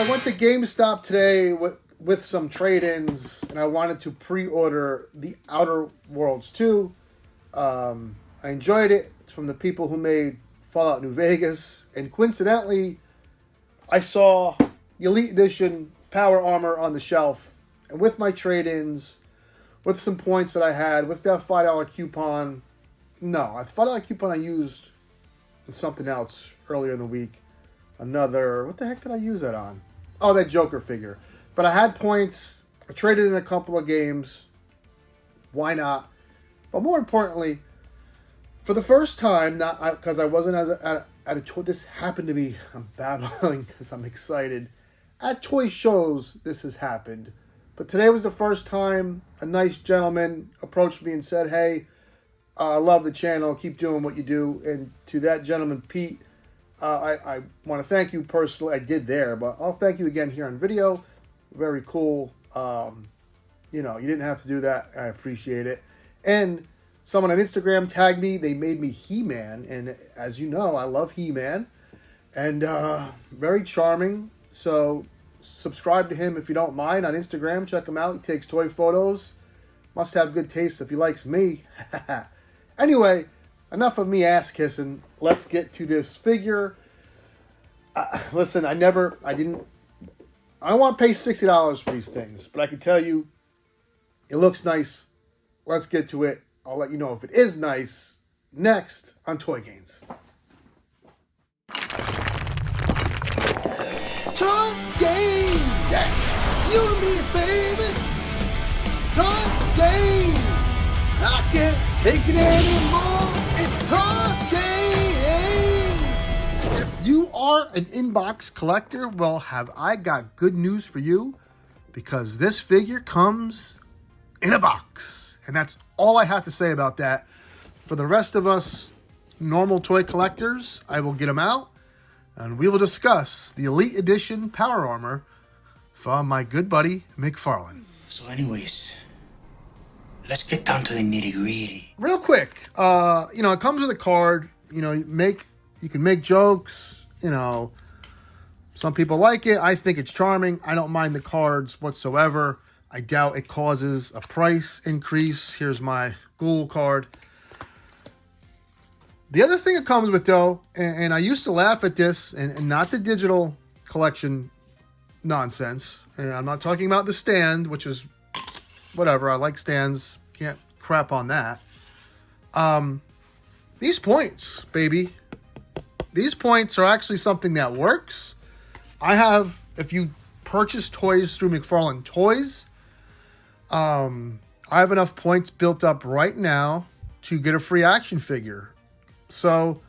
I went to GameStop today with some trade-ins, and I wanted to pre-order The Outer Worlds 2. I enjoyed it. It's from the people who made Fallout New Vegas, and coincidentally, I saw the Elite Edition Power Armor on the shelf, and with my trade-ins, with some points that I had, with that $5 coupon, no, a $5 coupon I used on something else earlier in the week. What the heck did I use that on? Oh, that Joker figure. But I had points. I traded in a couple of games. Why not? But more importantly, for the first time, not because I wasn't at a toy. This happened to be. I'm babbling because I'm excited. At toy shows, this has happened. But today was the first time a nice gentleman approached me and said, "Hey, I love the channel. Keep doing what you do." And to that gentleman, Pete, I want to thank you personally. I did there, but I'll thank you again here on video. Very cool. You didn't have to do that. I appreciate it. And someone on Instagram tagged me. They made me He-Man. And as you know, I love He-Man. And very charming. So subscribe to him if you don't mind on Instagram. Check him out. He takes toy photos. Must have good taste if he likes me. Anyway, enough of me ass kissing. Let's get to this figure. Listen, I don't want to pay $60 for these things, but I can tell you, it looks nice. Let's get to it. I'll let you know if it is nice next on Toy Gains. Toy Gains! Yes! You and me, baby! Toy Gains! I can't take it anymore! It's Toy Gains! If you are an inbox collector, well, have I got good news for you, because this figure comes in a box. And that's all I have to say about that. For the rest of us normal toy collectors, I will get them out, and we will discuss the Elite Edition Power Armor from my good buddy, McFarlane. So anyways, let's get down to the nitty-gritty. Real quick, it comes with a card. You can make jokes. Some people like it. I think it's charming. I don't mind the cards whatsoever. I doubt it causes a price increase. Here's my Ghoul card. The other thing it comes with, though, and I used to laugh at this, and not the digital collection nonsense. And I'm not talking about the stand, which is whatever. I like stands. Can't crap on that. These points, baby. These points are actually something that works. If you purchase toys through McFarlane Toys, I have enough points built up right now to get a free action figure. So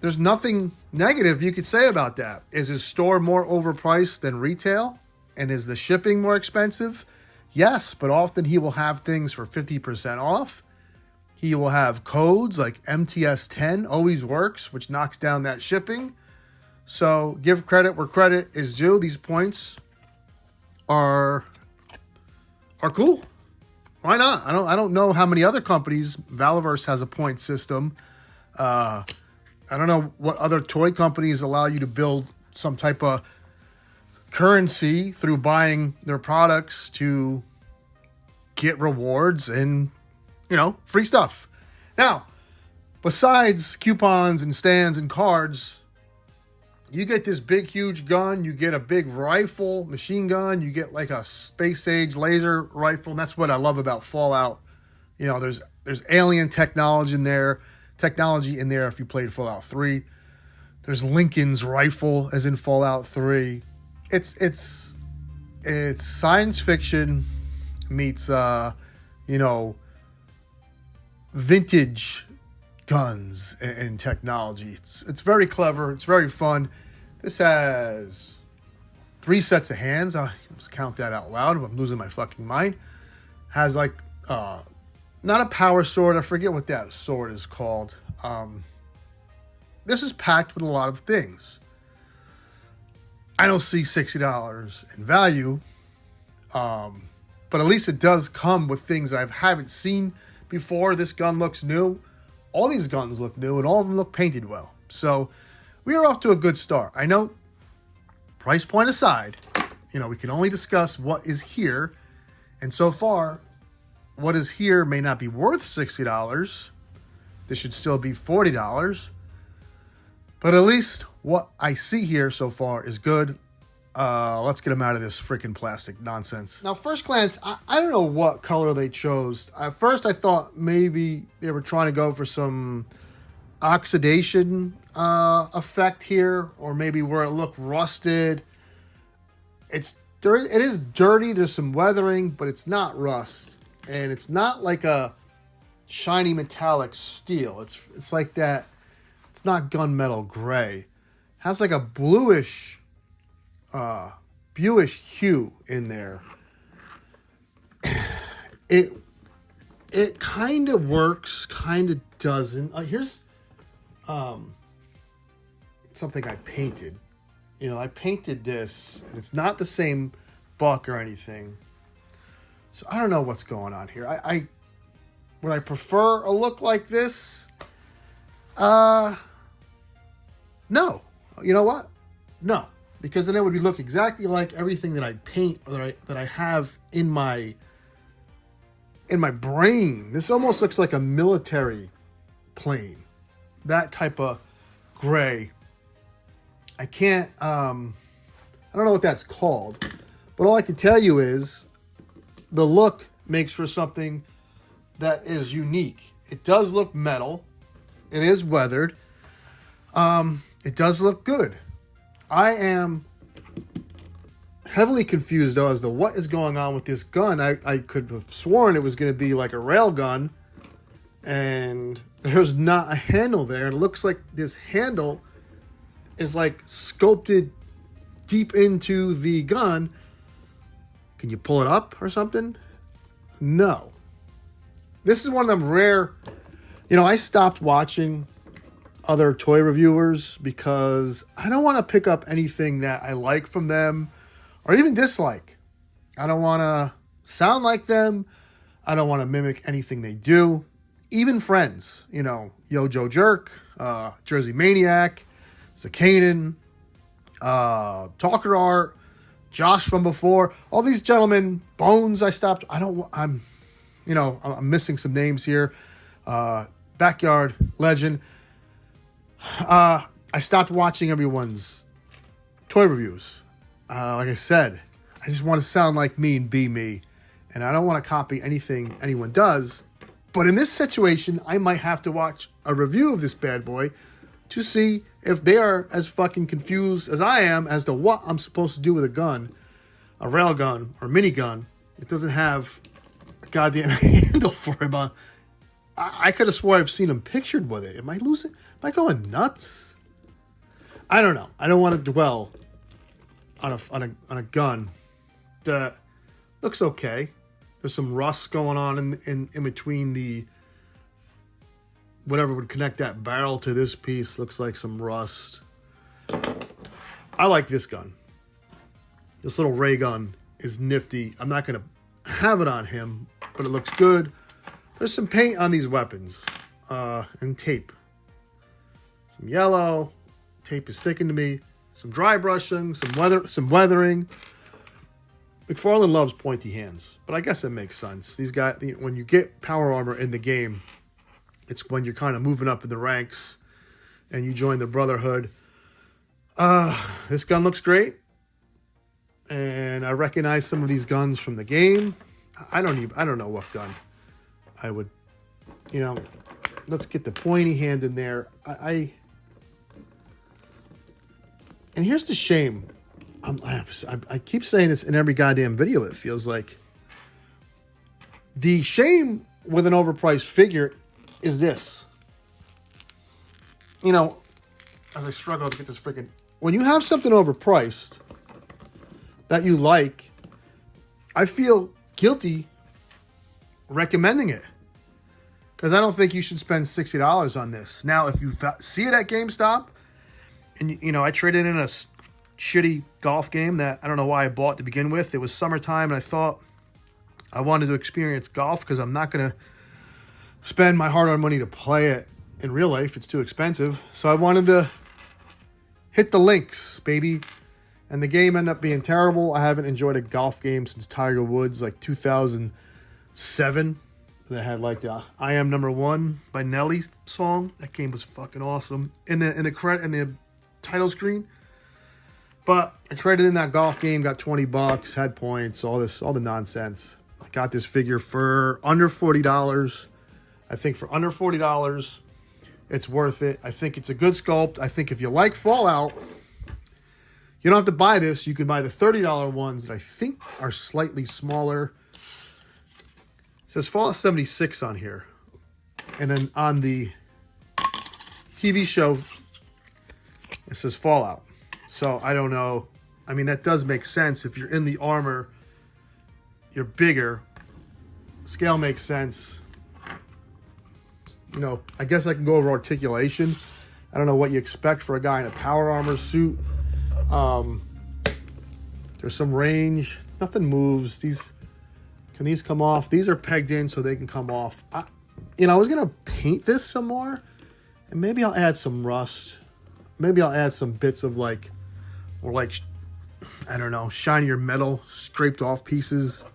there's nothing negative you could say about that. Is his store more overpriced than retail? And is the shipping more expensive? Yes, but often he will have things for 50% off. He will have codes like MTS10 always works, which knocks down that shipping. So give credit where credit is due. These points are cool. Why not? I don't know how many other companies. Valaverse has a point system. I don't know what other toy companies allow you to build some type of currency through buying their products to get rewards and, free stuff. Now, besides coupons and stands and cards, you get this big, huge gun. You get a big rifle, machine gun. You get like a space age laser rifle. And that's what I love about Fallout. There's alien technology in there. If you played Fallout 3. There's Lincoln's rifle, as in Fallout 3. It's science fiction meets vintage guns and technology. It's very clever. It's very fun. This has 3 sets of hands. I must count that out loud. I'm losing my fucking mind. Has not a power sword. I forget what that sword is called. This is packed with a lot of things. I don't see $60 in value. But at least it does come with things I haven't seen before. This gun looks new. All these guns look new, and all of them look painted well. So we are off to a good start. I know price point aside, we can only discuss what is here. And so far, what is here may not be worth $60. This should still be $40. But at least what I see here so far is good. Let's get them out of this freaking plastic nonsense. Now, first glance, I don't know what color they chose. At first, I thought maybe they were trying to go for some oxidation effect here, or maybe where it looked rusted. It is dirty. There's some weathering, but it's not rust, and it's not like a shiny metallic steel. It's like that. It's not gunmetal gray. It has like a bluish hue in there. It kind of works, kind of doesn't. Here's something I painted. I painted this, and it's not the same buck or anything. So I don't know what's going on here. Would I prefer a look like this? No. You know what? No. Because then it would look exactly like everything that I paint or that I have in my brain. This almost looks like a military plane. That type of gray. I can't, I don't know what that's called. But all I can tell you is the look makes for something that is unique. It does look metal. It is weathered. It does look good. I am heavily confused, though, as to what is going on with this gun. I could have sworn it was going to be like a rail gun, and there's not a handle there. It looks like this handle is like sculpted deep into the gun. Can you pull it up or something? No. This is one of them rare... I stopped watching other toy reviewers because I don't want to pick up anything that I like from them or even dislike. I don't want to sound like them. I don't want to mimic anything they do. Even friends, Yo Joe Jerk, Jersey Maniac, Zakanin, Talker Art, Josh from before, all these gentlemen, Bones. I'm missing some names here. Backyard Legend. I stopped watching everyone's toy reviews. Like I said, I just want to sound like me and be me. And I don't want to copy anything anyone does. But in this situation, I might have to watch a review of this bad boy to see if they are as fucking confused as I am as to what I'm supposed to do with a gun, a rail gun or minigun. It doesn't have a goddamn handle for it. I could have swore I've seen him pictured with it. Am I losing? Am I going nuts? I don't know. I don't want to dwell on a gun that looks okay. There's some rust going on in between the whatever would connect that barrel to this piece. Looks like some rust. I like this gun. This little ray gun is nifty. I'm not going to have it on him, but it looks good. There's some paint on these weapons and tape. Some yellow. Tape is sticking to me. Some dry brushing. Some weathering. McFarlane loves pointy hands, but I guess it makes sense. These guys, when you get power armor in the game, it's when you're kind of moving up in the ranks and you join the Brotherhood. This gun looks great, and I recognize some of these guns from the game. I don't know what gun I would, let's get the pointy hand in there. And here's the shame. I keep saying this in every goddamn video, it feels like. The shame with an overpriced figure is this. As I struggle to get this freaking... When you have something overpriced that you like, I feel guilty recommending it. Because I don't think you should spend $60 on this. Now, if you see it at GameStop, and, I traded in a shitty golf game that I don't know why I bought to begin with. It was summertime, and I thought I wanted to experience golf because I'm not going to spend my hard-earned money to play it in real life. It's too expensive. So I wanted to hit the links, baby. And the game ended up being terrible. I haven't enjoyed a golf game since Tiger Woods, like 2007. That had like the "I Am Number One" by Nelly song. That game was fucking awesome. In the title screen. But I traded in that golf game, got $20, had points, all the nonsense. I got this figure for under $40. I think for under $40, it's worth it. I think it's a good sculpt. I think if you like Fallout, you don't have to buy this. You can buy the $30 ones that I think are slightly smaller. It says Fallout 76 on here. And then on the TV show, it says Fallout. So I don't know. I mean, that does make sense. If you're in the armor, you're bigger. Scale makes sense. You know, I guess I can go over articulation. I don't know what you expect for a guy in a power armor suit. There's some range. Nothing moves. Can these come off? These are pegged in so they can come off. I was going to paint this some more. And maybe I'll add some rust. Maybe I'll add some bits of I don't know, shinier metal, scraped off pieces.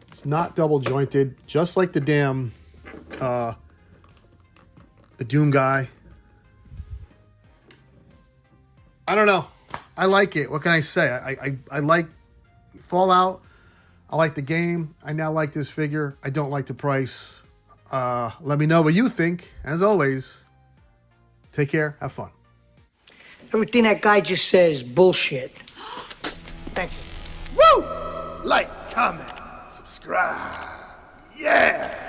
It's not double jointed, just like the damn, the Doom guy. I don't know. I like it. What can I say? I like Fallout. I like the game. I now like this figure. I don't like the price. Let me know what you think. As always, take care. Have fun. Everything that guy just said is bullshit. Thank you. Woo! Like, comment, subscribe. Yeah!